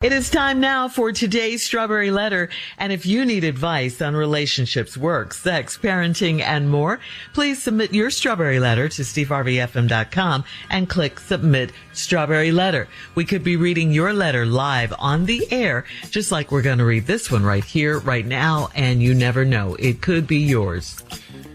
It is time now for today's Strawberry Letter. And if you need advice on relationships, work, sex, parenting, and more, please submit your Strawberry Letter to steveharveyfm.com and click Submit Strawberry Letter. We could be reading your letter live on the air, just like we're going to read this one right here, right now. And you never know. It could be yours.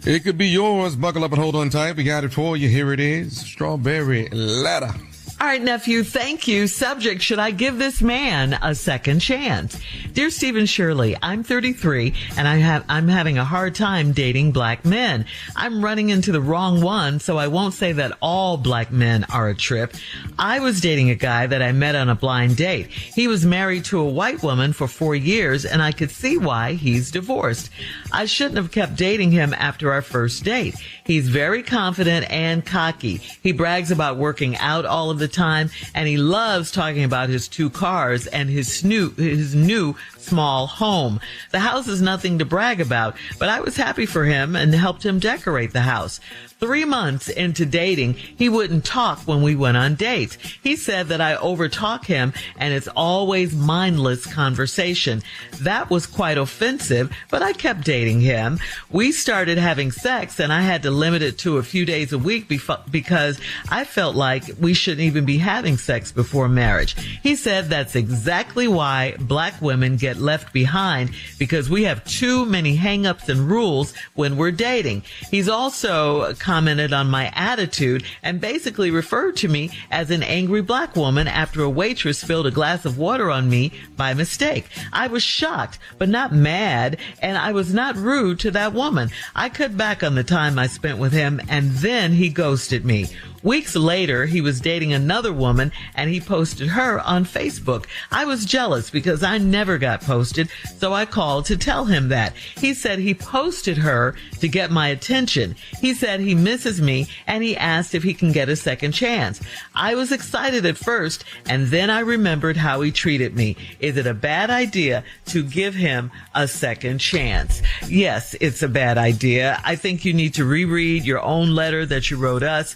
It could be yours. Buckle up and hold on tight. We got it for you. Here it is. Strawberry Letter. All right, nephew, thank you. Subject, should I give this man a second chance? Dear Stephen Shirley, I'm 33 and I'm having a hard time dating black men. I'm running into the wrong one, so I won't say that all black men are a trip. I was dating a guy that I met on a blind date. He was married to a white woman for 4 years, and I could see why he's divorced. I shouldn't have kept dating him after our first date. He's very confident and cocky. He brags about working out all of the time, and he loves talking about his 2 cars and his new small home. The house is nothing to brag about, but I was happy for him and helped him decorate the house. 3 months into dating, he wouldn't talk when we went on dates. He said that I overtalk him and it's always mindless conversation. That was quite offensive, but I kept dating him. We started having sex and I had to limit it to a few days a week because I felt like we shouldn't even be having sex before marriage. He said that's exactly why black women get left behind, because we have too many hang-ups and rules when we're dating. He's also commented on my attitude and basically referred to me as an angry black woman after a waitress spilled a glass of water on me by mistake. I was shocked, but not mad, and I was not rude to that woman. I cut back on the time I spent with him, and then he ghosted me. Weeks later, he was dating another woman, and he posted her on Facebook. I was jealous because I never got posted, so I called to tell him that. He said he posted her to get my attention. He said he misses me, and he asked if he can get a second chance. I was excited at first, and then I remembered how he treated me. Is it a bad idea to give him a second chance? Yes, it's a bad idea. I think you need to reread your own letter that you wrote us,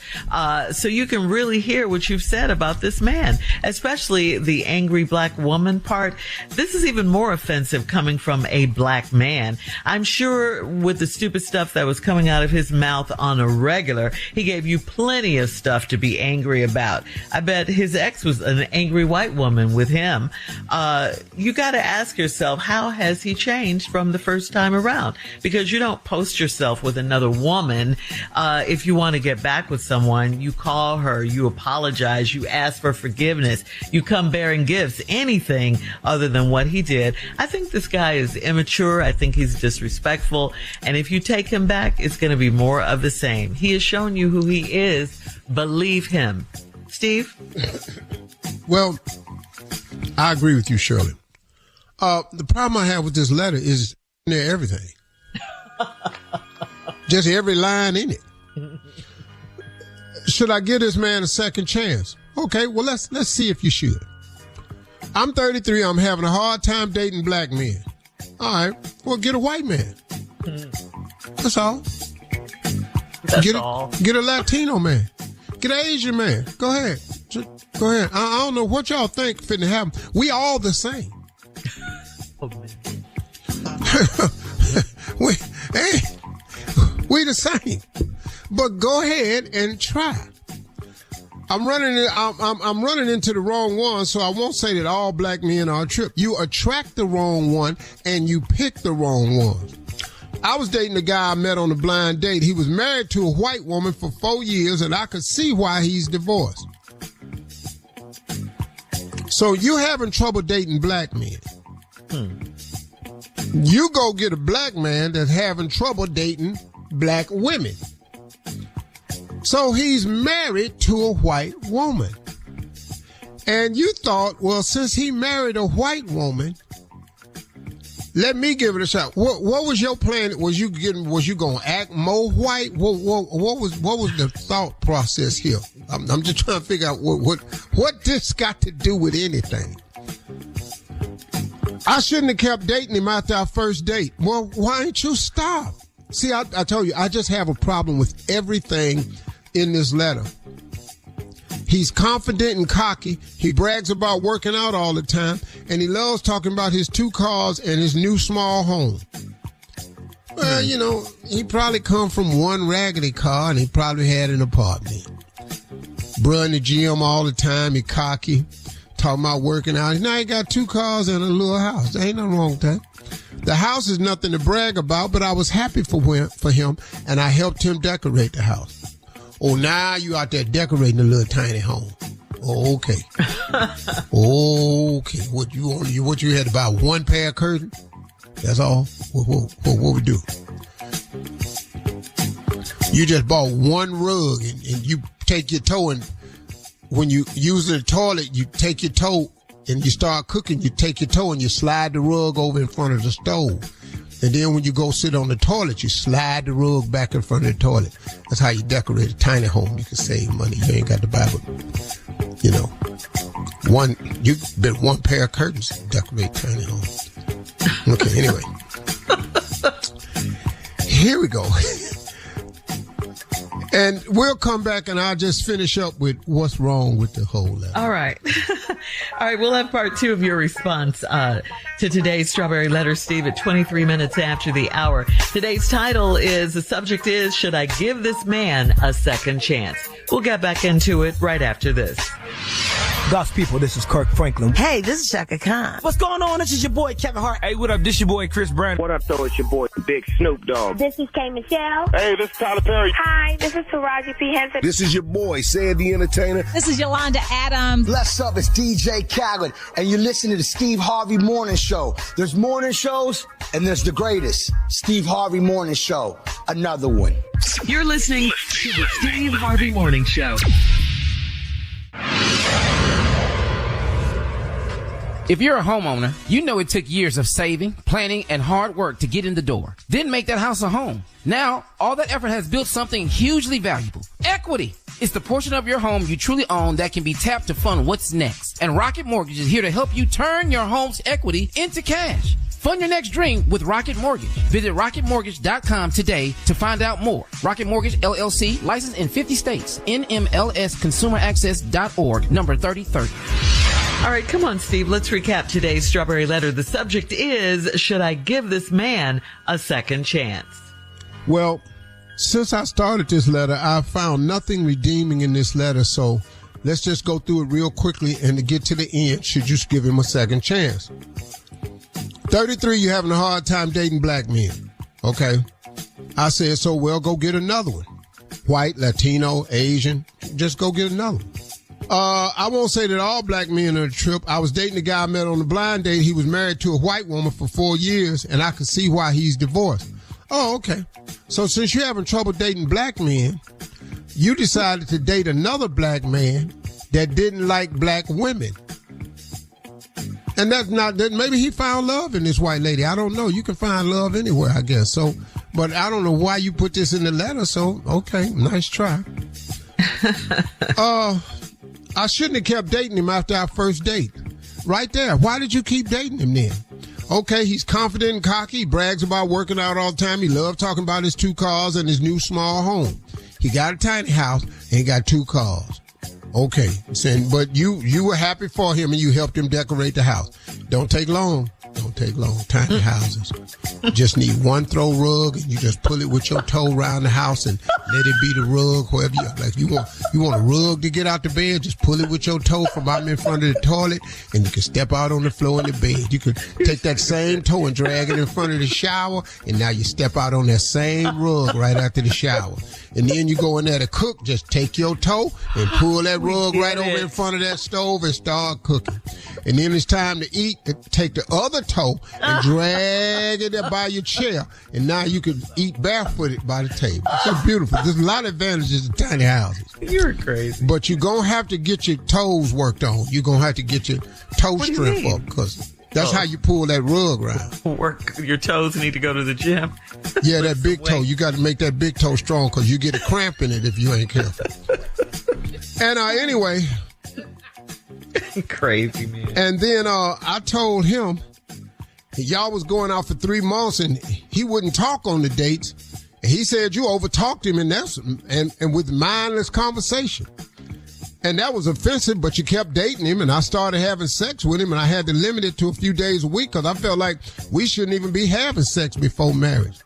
so you can really hear what you've said about this man, especially the angry black woman part. This is even more offensive coming from a black man. I'm sure with the stupid stuff that was coming out of his mouth on a regular, he gave you plenty of stuff to be angry about. I bet his ex was an angry white woman with him. You got to ask yourself, how has he changed from the first time around? Because you don't post yourself with another woman. If you want to get back with someone, you call her, you apologize, you ask for forgiveness, you come bearing gifts, anything other than what he did. I think this guy is immature. I think he's disrespectful. And if you take him back, it's going to be more of the same. He has shown you who he is. Believe him. Steve? Well, I agree with you, Shirley. The problem I have with this letter is everything. Just every line in it. Should I give this man a second chance? Okay, well, let's see if you should. I'm 33. I'm having a hard time dating black men. All right, well, get a white man. That's all. Get a Latino man. Get an Asian man. Go ahead. Go ahead. I don't know what y'all think fitting to happen. We all the same. we the same. But go ahead and try. I'm running into the wrong one, so I won't say that all black men are a trip. You attract the wrong one and you pick the wrong one. I was dating a guy I met on a blind date. He was married to a white woman for 4 years, and I could see why he's divorced. So you having trouble dating black men. You go get a black man that's having trouble dating black women. So he's married to a white woman. And you thought, well, since he married a white woman, let me give it a shot. What was your plan? Was you going to act more white? What was the thought process here? I'm just trying to figure out what this got to do with anything. I shouldn't have kept dating him after our first date. Well, why ain't you stop? See, I told you, I just have a problem with everything in this letter. He's confident and cocky. He brags about working out all the time, and he loves talking about his 2 cars and his new small home. Well, you know, he probably come from one raggedy car, and he probably had an apartment. Bruh in the gym all the time. He cocky, talking about working out. Now he got 2 cars and a little house. There ain't nothing wrong with that. The house is nothing to brag about, but I was happy for him, and I helped him decorate the house. Oh, now you out there decorating a little tiny home. Oh, okay. Okay. What you had to buy 1 pair of curtains? That's all? What we do? You just bought 1 rug and you take your toe, and when you use the toilet, you take your toe and you start cooking, you take your toe and you slide the rug over in front of the stove. And then when you go sit on the toilet, you slide the rug back in front of the toilet. That's how you decorate a tiny home. You can save money. You ain't got to buy, but, you know, you bet 1 pair of curtains to decorate tiny home. Okay, anyway. Here we go. And we'll come back and I'll just finish up with what's wrong with the whole letter. All right. All right, we'll have part 2 of your response to today's Strawberry Letter, Steve, at 23 minutes after the hour. Today's title is, the subject is, should I give this man a second chance? We'll get back into it right after this. God's people, this is Kirk Franklin. Hey, this is Shaka Khan. What's going on? This is your boy, Kevin Hart. Hey, what up? This your boy, Chris Brown. What up, though? It's your boy, Big Snoop Dogg. This is K. Michelle. Hey, this is Tyler Perry. Hi, this is Taraji P. Henson. This is your boy, Sandy Entertainer. This is Yolanda Adams. What's up? It's DJ Khaled, and you're listening to the Steve Harvey Morning Show. There's morning shows, and there's the greatest, Steve Harvey Morning Show. Another one. You're listening to the Steve Harvey Morning Show. If you're a homeowner, you know it took years of saving, planning, and hard work to get in the door. Then make that house a home. Now, all that effort has built something hugely valuable. Equity. It's the portion of your home you truly own that can be tapped to fund what's next. And Rocket Mortgage is here to help you turn your home's equity into cash. Fund your next dream with Rocket Mortgage. Visit rocketmortgage.com today to find out more. Rocket Mortgage, LLC, licensed in 50 states. NMLSconsumeraccess.org, number 3030. All right, come on, Steve. Let's recap today's Strawberry Letter. The subject is, should I give this man a second chance? Well, since I started this letter, I found nothing redeeming in this letter, so let's just go through it real quickly, and to get to the end, should you give him a second chance? 33, you're having a hard time dating black men. Okay. I said, so well, go get another one. White, Latino, Asian, just go get another one. I won't say that all black men are a trip. I was dating a guy I met on a blind date. He was married to a white woman for 4 years, and I could see why he's divorced. Oh, okay. So since you're having trouble dating black men, you decided to date another black man that didn't like black women. And that's not, maybe he found love in this white lady. I don't know. You can find love anywhere, I guess. So, but I don't know why you put this in the letter. So, okay, nice try. I shouldn't have kept dating him after our first date. Right there. Why did you keep dating him then? Okay, he's confident and cocky. He brags about working out all the time. He loves talking about his 2 cars and his new small home. He got a tiny house and he got 2 cars. Okay, but you were happy for him and you helped him decorate the house. Don't take long. Tiny houses. You just need 1 throw rug, and you just pull it with your toe around the house and let it be the rug. Whoever you want a rug to get out the bed, just pull it with your toe from out in front of the toilet, and you can step out on the floor in the bed. You can take that same toe and drag it in front of the shower, and now you step out on that same rug right after the shower. And then you go in there to cook, just take your toe and pull that rug right over in front of that stove and start cooking. And then it's time to eat, take the other toe and drag it up by your chair. And now you can eat barefooted by the table. It's so beautiful. There's a lot of advantages to tiny houses. You're crazy. But you're going to have to get your toes worked on. You're going to have to get your toe strength up, because that's how you pull that rug around. Your toes need to go to the gym. Yeah, that big toe. You got to make that big toe strong, because you get a cramp in it if you ain't careful. And anyway. Crazy, man. And then I told him, y'all was going out for 3 months and he wouldn't talk on the dates. And he said you overtalked him, and with mindless conversation. And that was offensive, but you kept dating him, and I started having sex with him, and I had to limit it to a few days a week because I felt like we shouldn't even be having sex before marriage.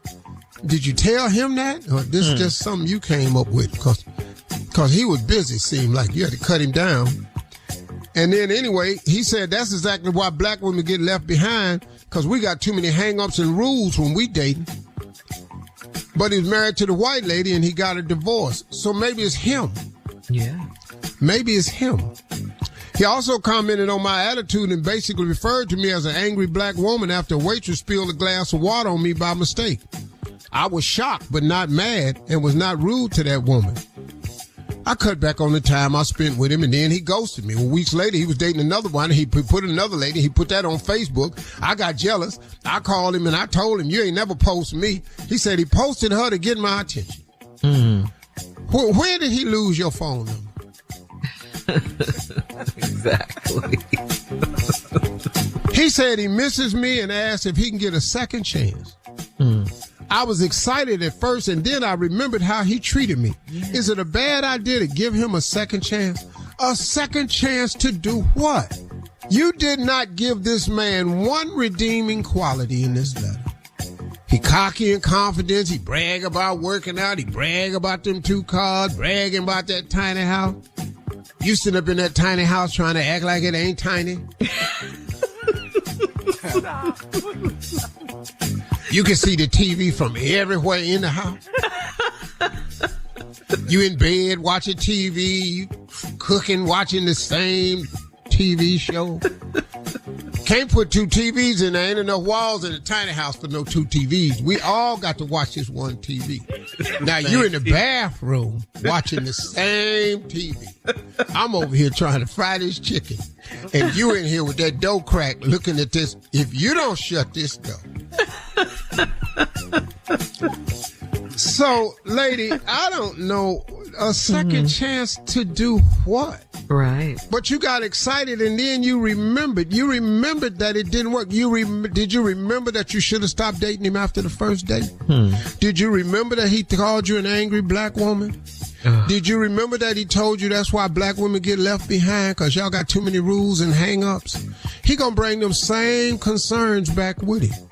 Did you tell him that? Or this is just something you came up with? Because he was busy, seemed like. You had to cut him down. And then anyway, he said that's exactly why black women get left behind, because we got too many hang-ups and rules when we dating. But he was married to the white lady, and he got a divorce. So maybe it's him. Yeah. Maybe it's him. He also commented on my attitude and basically referred to me as an angry black woman after a waitress spilled a glass of water on me by mistake. I was shocked but not mad and was not rude to that woman. I cut back on the time I spent with him, and then he ghosted me. Well, weeks later, he was dating another one. He put another lady. He put that on Facebook. I got jealous. I called him, and I told him, you ain't never post me. He said he posted her to get my attention. Where did he lose your phone number? Exactly. He said he misses me and asked if he can get a second chance. I was excited at first, and then I remembered how he treated me. Yeah. Is it a bad idea to give him a second chance? A second chance to do what? You did not give this man one redeeming quality in this letter. He cocky and confident. He brag about working out. He brag about them 2 cars, bragging about that tiny house. You sit up in that tiny house trying to act like it ain't tiny. You can see the TV from everywhere in the house. You in bed watching TV, cooking, watching the same TV show. Can't put 2 TVs in there. Ain't enough walls in a tiny house for no 2 TVs. We all got to watch this one TV. Now you in the bathroom watching the same TV. I'm over here trying to fry this chicken. And you in here with that dough crack looking at this. If you don't shut this door. So, lady, I don't know, a second chance to do what? Right. But you got excited, and then you remembered. You remembered that it didn't work. Did you remember that you should have stopped dating him after the first date? Did you remember that he called you an angry black woman? Did you remember that he told you that's why black women get left behind, because y'all got too many rules and hang-ups? He gonna bring them same concerns back with him.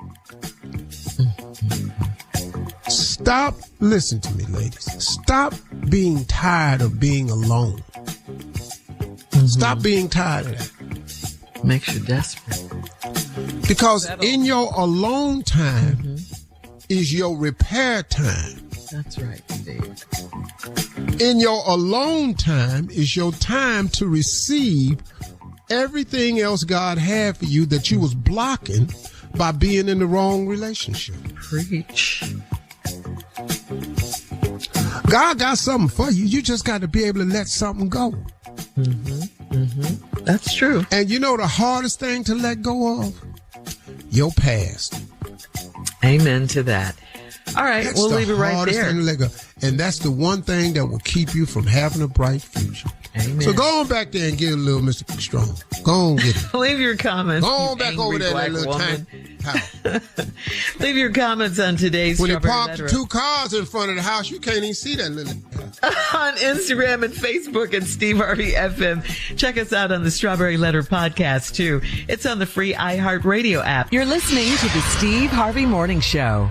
Stop, listen to me, ladies. Stop being tired of being alone. Stop being tired of that. Makes you desperate. Because in your alone time is your repair time. That's right, Steve. In your alone time is your time to receive everything else God had for you that you was blocking by being in the wrong relationship. Preach. God got something for you. You just got to be able to let something go. That's true. And you know the hardest thing to let go of? Your past. Amen to that. All right, That's we'll leave it right there. Thing to let go. And that's the one thing that will keep you from having a bright future. Amen. So go on back there and get a little Mr. Strong. Go on get it. Leave your comments. Go on back over there, that little tiny house. Leave your comments on today's When you Strawberry park Letter 2 cars in front of the house, you can't even see that little house. On Instagram and Facebook at Steve Harvey FM. Check us out on the Strawberry Letter podcast, too. It's on the free iHeartRadio app. You're listening to the Steve Harvey Morning Show.